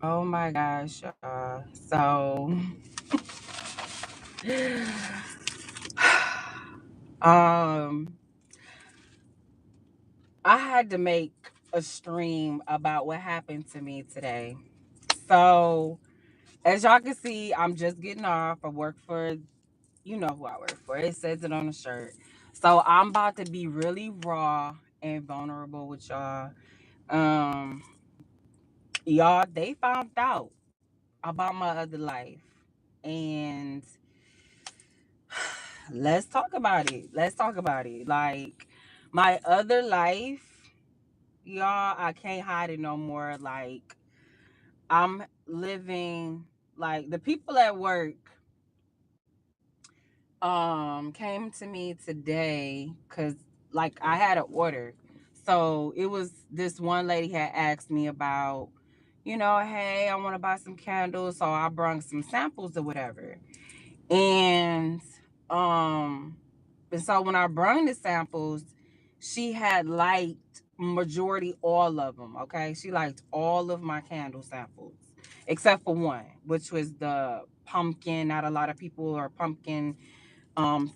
Oh my gosh. So, um, I had to make a stream about what happened to me today. So, as y'all can see, I'm just getting off. I work for, you know who I work for. It says it on the shirt. So, I'm about to be really raw and vulnerable with y'all. Um, y'all, they found out about my other life. And let's talk about it. Let's talk about it. Like my other life, y'all, I can't hide it no more. Like I'm living like the people at work came to me today cuz like I had an order. So it was this one lady had asked me about, hey, I want to buy some candles, so I brought some samples or whatever. And um and so when I brought the samples, she had liked majority all of them. Okay. She liked all of my candle samples except for one, which was the pumpkin. Not a lot of people are pumpkin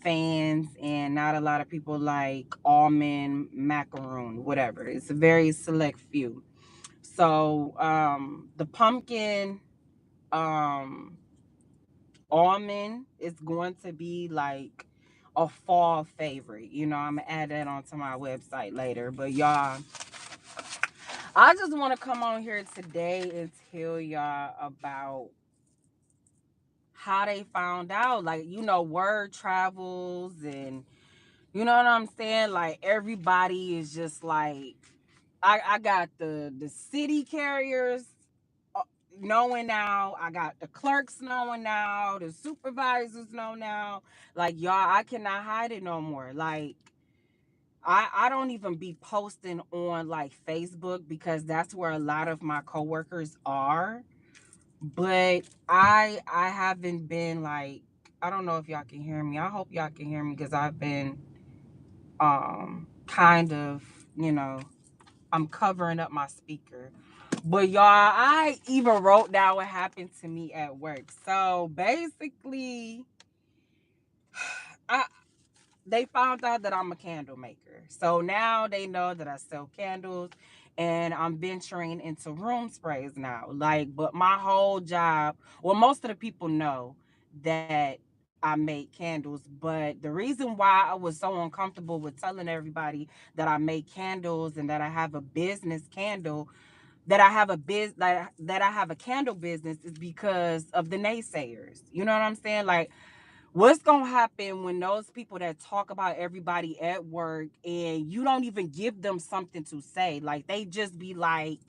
fans, and not a lot of people like almond macaroon, whatever. It's a very select few. So the pumpkin um almond is going to be like a fall favorite. I'm gonna add that onto my website later. But y'all, I just want to come on here today and tell y'all about how they found out. Like, word travels, and you know what I'm saying? Like everybody is just like I got the city carriers uh, knowing now. I got the clerks knowing now. The supervisors know now. Like y'all, I cannot hide it no more. Like I don't even be posting on like Facebook because that's where a lot of my coworkers are. But I haven't been like, I don't know if y'all can hear me. I hope y'all can hear me because I've been kind of, you know, I'm covering up my speaker. But y'all, I even wrote down what happened to me at work. So basically, I they found out that I'm a candle maker. So now they know that I sell candles, and I'm venturing into room sprays now. Like, but my whole job, well, most of the people know that I make candles, but the reason why I was so uncomfortable with telling everybody that I make candles and that I have a business candle, that I have a candle business, is because of the naysayers. You know what I'm saying? Like, what's gonna happen when those people that talk about everybody at work and you don't even give them something to say? Like they just be like,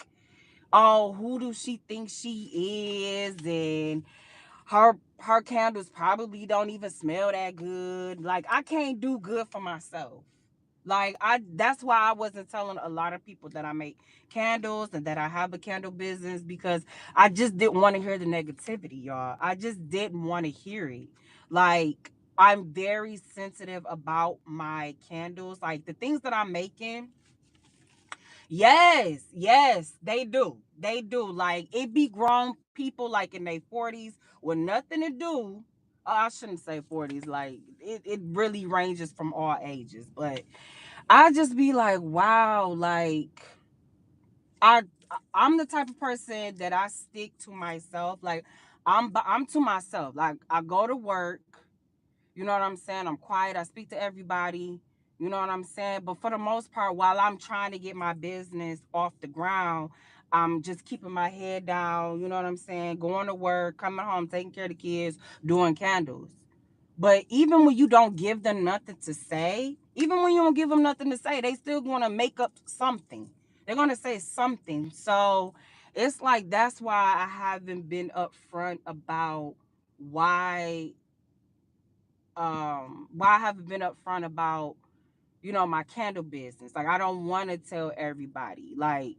"Oh, who do she think she is?" And her candles probably don't even smell that good. Like I can't do good for myself. Like that's why I wasn't telling a lot of people that I make candles and that I have a candle business, because I just didn't want to hear the negativity, y'all. I just didn't want to hear it. Like I'm very sensitive about my candles. Like the things that I'm making, yes, yes, they do. They do. Like it be grown people like in their 40s with nothing to do. I shouldn't say 40s. Like it really ranges from all ages. But I just be like, wow, like I I'm the type of person that I stick to myself. Like I'm to myself. Like I go to work, you know what I'm saying? I'm quiet. I speak to everybody. You know what I'm saying? But for the most part, while I'm trying to get my business off the ground, I'm just keeping my head down. You know what I'm saying? Going to work, coming home, taking care of the kids, doing candles. But even when you don't give them nothing to say, even when you don't give them nothing to say, they still going to make up something. They're going to say something. So it's like that's why I haven't been upfront about why why I haven't been upfront about, my candle business. Like I don't want to tell everybody. Like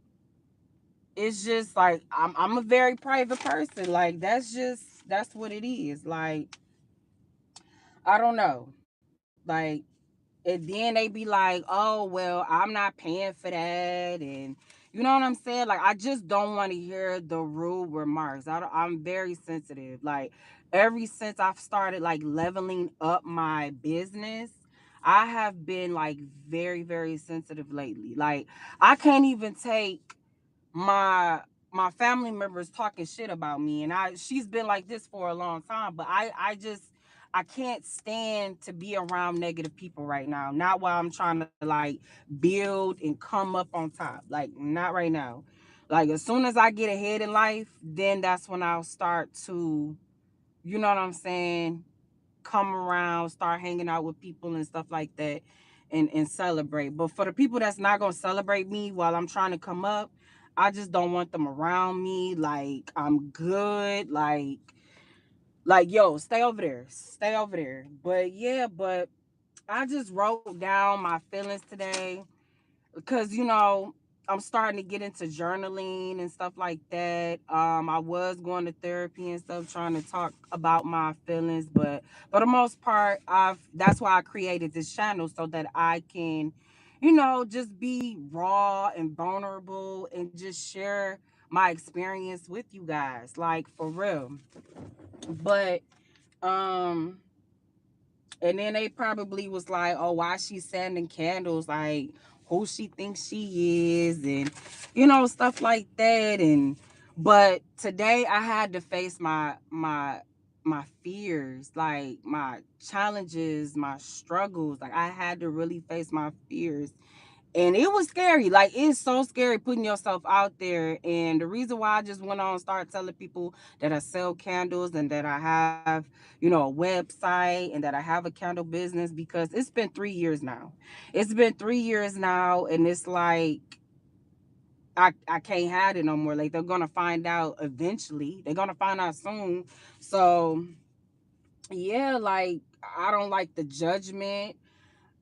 it's just like I'm a very private person. Like that's what it is. Like I don't know. Like and then they be like, oh well, I'm not paying for that, and You know what I'm saying? Like, I just don't want to hear the rude remarks. I'm very sensitive. Like, ever since I've started like leveling up my business, I have been like very, very sensitive lately. Like, I can't even take my family members talking shit about me, and I she's been like this for a long time, but I just I can't stand to be around negative people right now, not while I'm trying to like build and come up on top, like not right now. Like, as soon as I get ahead in life, then that's when I'll start to, you know what I'm saying, come around, start hanging out with people and stuff like that, and celebrate. But for the people that's not gonna celebrate me while I'm trying to come up, I just don't want them around me. Like, I'm good. Like, yo, stay over there. Stay over there. But yeah, but I just wrote down my feelings today because, I'm starting to get into journaling and stuff like that. I was going to therapy and stuff, trying to talk about my feelings, but for the most part, I've that's why I created this channel, so that I can, just be raw and vulnerable and just share my experience with you guys, like, for real. But um and then they probably was like, "Oh, why she sending candles? Like, who she thinks she is, and stuff like that." And but today I had to face my fears, like my challenges, my struggles. Like, I had to really face my fears, and it was scary. Like, it's so scary putting yourself out there. And the reason why I just went on and started telling people that I sell candles and that I have, a website, and that I have a candle business, because it's been 3 years now. It's been 3 years now, and it's like I can't hide it no more. Like, they're gonna find out eventually. They're gonna find out soon. So yeah, like, I don't like the judgment.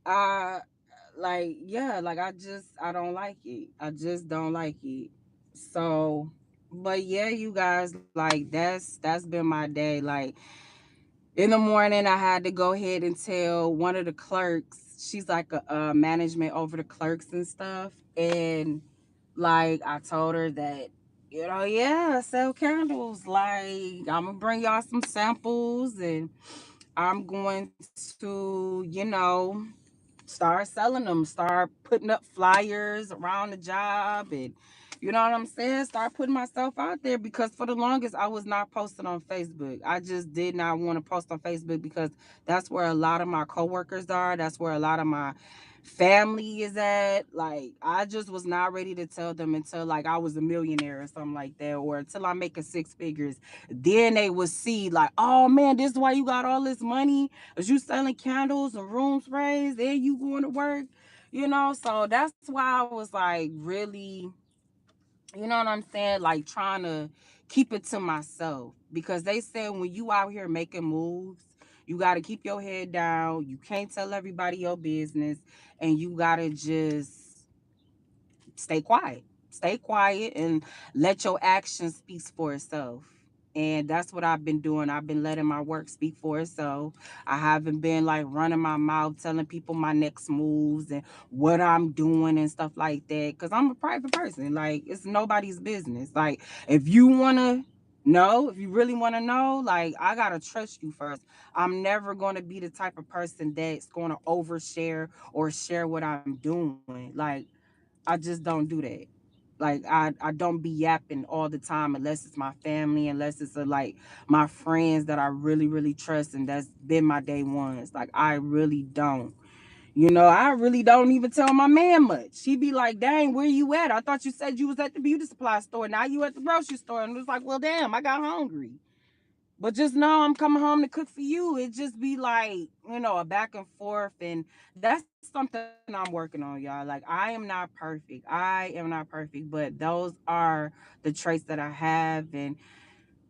I like, yeah, like, I don't like it. I just don't like it. So, but yeah, you guys, like, that's been my day. Like, in the morning, I had to go ahead and tell one of the clerks. She's like a management over the clerks and stuff, and like, I told her that, yeah, I sell candles. Like, I'm gonna bring y'all some samples, and I'm going to, start selling them, start putting up flyers around the job, and you know what I'm saying, start putting myself out there, because for the longest I was not posting on Facebook. I just did not want to post on Facebook, because that's where a lot of my coworkers are, that's where a lot of my family is at. Like, I just was not ready to tell them until like I was a millionaire or something like that, or until I'm making six figures. Then they would see, like, oh man, this is why you got all this money, is you selling candles and room sprays, then you going to work, so that's why I was like, really, what I'm saying, like, trying to keep it to myself, because they said when you out here making moves, you got to keep your head down, you can't tell everybody your business, and you got to just stay quiet. Stay quiet and let your action speak for itself. And that's what I've been doing. I've been letting my work speak for itself. I haven't been like running my mouth telling people my next moves and what I'm doing and stuff like that. Cause I'm a private person. Like, it's nobody's business. Like, if you wanna know, if you really wanna know, like, I gotta trust you first. I'm never gonna be the type of person that's gonna overshare or share what I'm doing. Like, I just don't do that. Like, I don't be yapping all the time, unless it's my family, unless it's like my friends that I really, really trust and that's been my day ones. Like, I really don't. I really don't even tell my man much. He be like, dang, where you at? I thought you said you was at the beauty supply store. Now you at the grocery store. And it was like, well, damn, I got hungry. But just know I'm coming home to cook for you. It just be like, a back and forth. And that's something I'm working on, y'all. Like, I am not perfect. I am not perfect. But those are the traits that I have. And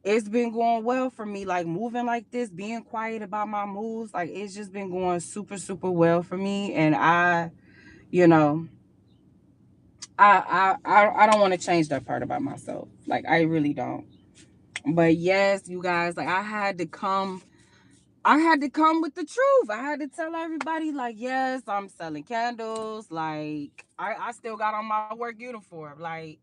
it's been going well for me. Like, moving like this, being quiet about my moves. Like, it's just been going super, super well for me. And you know, I don't want to change that part about myself. Like, I really don't. But yes, you guys, like, I had to come with the truth. I had to tell everybody, like, yes, I'm selling candles. Like, I still got on my work uniform. Like,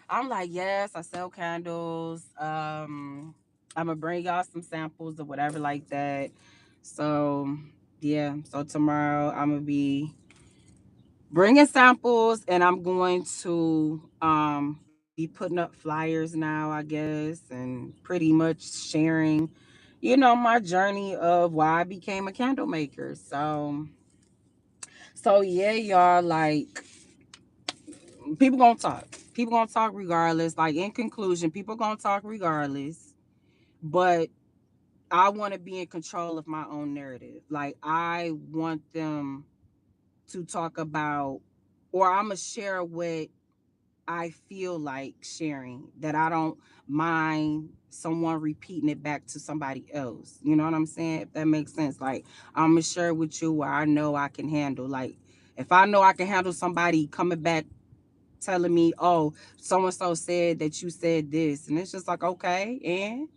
I'm like, yes, I sell candles. I'm gonna bring y'all some samples or whatever like that. So yeah, so tomorrow I'm gonna be bringing samples, and I'm going to be putting up flyers now, I guess, and pretty much sharing, my journey of why I became a candle maker. So yeah, y'all, like, people gonna talk. People gonna talk regardless. Like, in conclusion, people gonna talk regardless. But I want to be in control of my own narrative. Like, I want them to talk about, or I'm gonna share what I feel like sharing, that I don't mind someone repeating it back to somebody else. You know what I'm saying? If that makes sense. Like, I'm gonna share with you where I know I can handle. Like, if I know I can handle somebody coming back telling me, oh, so and so said that you said this, and it's just like, okay, and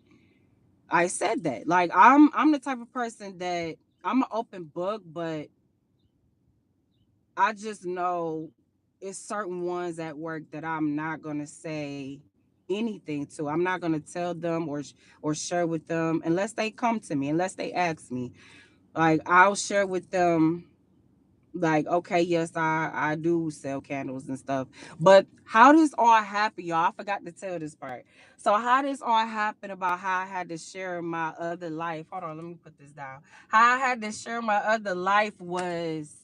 I said that. Like, I'm the type of person that I'm an open book, but I just know it's certain ones at work that I'm not gonna say anything to. I'm not gonna tell them or share with them unless they come to me, unless they ask me. Like, I'll share with them, like, okay, yes, I do sell candles and stuff. But how this all happened, y'all, I forgot to tell this part. So how this all happened about how I had to share my other life. Hold on, let me put this down. How I had to share my other life was,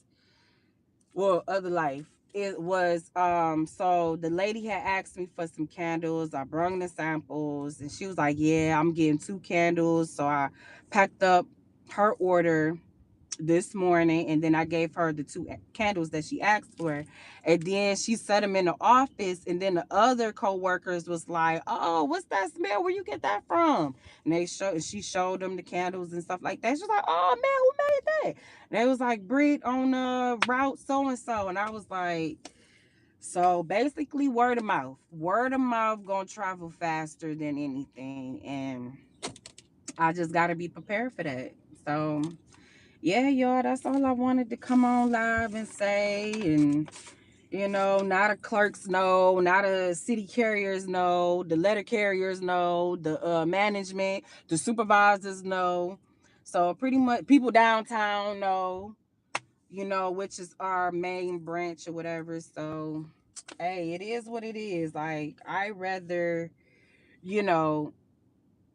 well, other life, it was, so the lady had asked me for some candles. I brought the samples, and she was like, yeah, I'm getting 2 candles. So I packed up her order this morning, and then I gave her the 2 candles that she asked for, and then she set them in the office, and then the other co-workers was like, oh, what's that smell, where you get that from? And she showed them the candles and stuff like that. She was like, oh man, who made that? And they was like, Brit on route so and so. And I was like, so basically, word of mouth gonna travel faster than anything, and I just gotta be prepared for that. So yeah, y'all, that's all I wanted to come on live and say. And, not a clerks know, not a city carriers know, the letter carriers know, the management, the supervisors know. So pretty much people downtown know, which is our main branch or whatever. So, hey, it is what it is. Like, you know,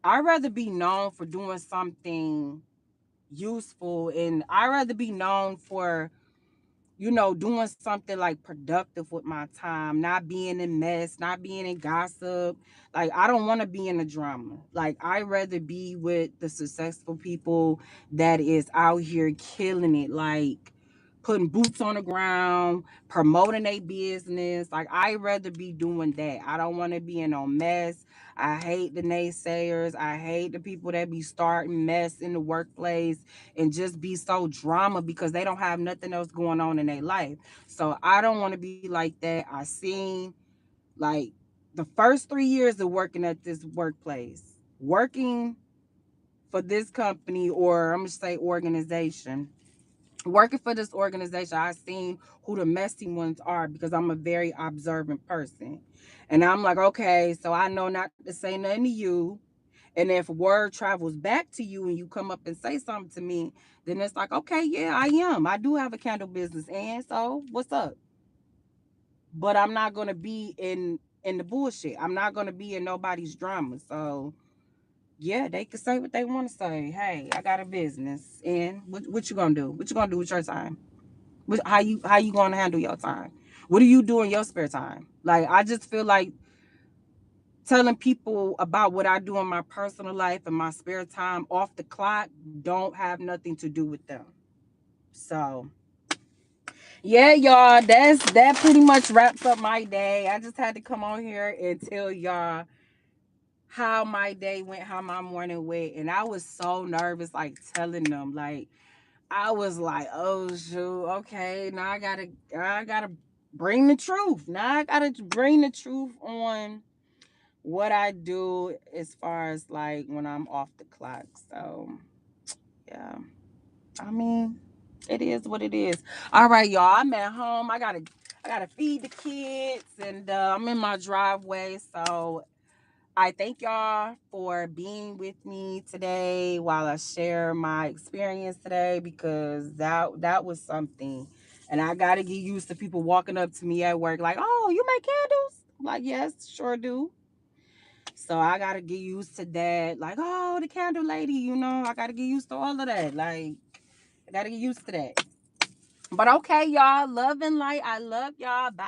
I rather be known for doing something useful, and I rather be known for, doing something like productive with my time, not being in mess, not being in gossip. Like, I don't want to be in the drama. Like, I rather be with the successful people that is out here killing it, like putting boots on the ground, promoting their business. Like, I rather be doing that. I don't want to be in no mess. I hate the naysayers. I hate the people that be starting mess in the workplace and just be so drama because they don't have nothing else going on in their life. So I don't want to be like that. I seen, like, the first 3 years of working at this workplace, working for this company, or I'm gonna say organization, working for this organization, I seen who the messy ones are because I'm a very observant person. And I'm like, okay, so I know not to say nothing to you. And if word travels back to you and you come up and say something to me, then it's like, okay, yeah, I am. I do have a candle business. And so what's up? But I'm not gonna be in the bullshit. I'm not gonna be in nobody's drama. So yeah, they can say what they want to say. Hey, I got a business. And what you gonna do? What you gonna do with your time? How you gonna handle your time? What do you do in your spare time? Like, I just feel like telling people about what I do in my personal life and my spare time off the clock don't have nothing to do with them. So yeah, y'all, that pretty much wraps up my day. I just had to come on here and tell y'all how my day went, how my morning went, and I was so nervous, like telling them, like I was like, oh shoot, okay, now I gotta bring the truth. Now I gotta bring the truth on what I do as far as like when I'm off the clock. So Yeah. I mean, it is what it is. All right, y'all. I'm at home. I gotta feed the kids, and I'm in my driveway. So I thank y'all for being with me today while I share my experience today, because that was something. And I gotta get used to people walking up to me at work like, "Oh, you make candles?" I'm like, "Yes, sure do." So I gotta get used to that. Like, "Oh, the candle lady," I gotta get used to all of that. Like, I gotta get used to that. But okay, y'all. Love and light. I love y'all. Bye.